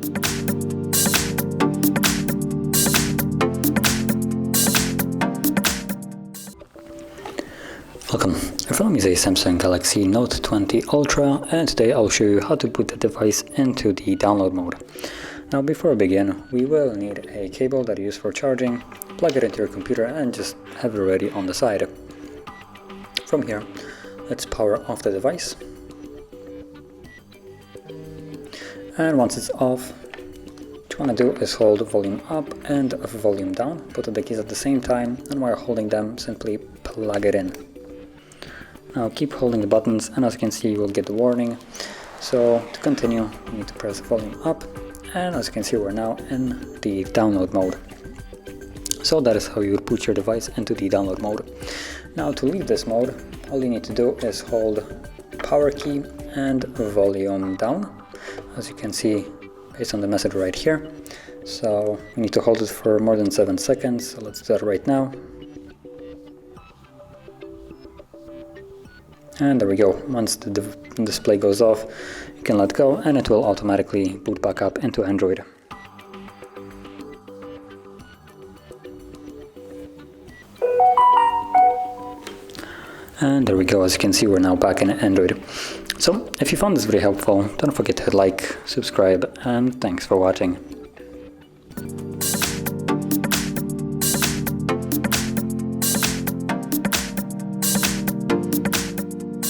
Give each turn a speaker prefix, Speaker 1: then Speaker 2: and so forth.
Speaker 1: Welcome, your phone is a Samsung Galaxy Note 20 Ultra, and today I'll show you how to put the device into the download mode. Now before we begin, we will need a cable that you use for charging, plug it into your computer and just have it ready on the side. From here, let's power off the device. And once it's off, what you want to do is hold volume up and volume down, both of the keys at the same time, and while holding them, simply plug it in. Now keep holding the buttons, and as you can see you will get the warning. So to continue, you need to press volume up, and as you can see we're now in the download mode. So that is how you would put your device into the download mode. Now to leave this mode, all you need to do is hold power key and volume down, as you can see based on the message right here. So we need to hold it for more than 7 seconds, so let's do that right now. And there we go. Once the display goes off, you can let go and it will automatically boot back up into Android. And there we go, as you can see we're now back in Android. So if you found this video helpful, don't forget to hit like, subscribe, and thanks for watching.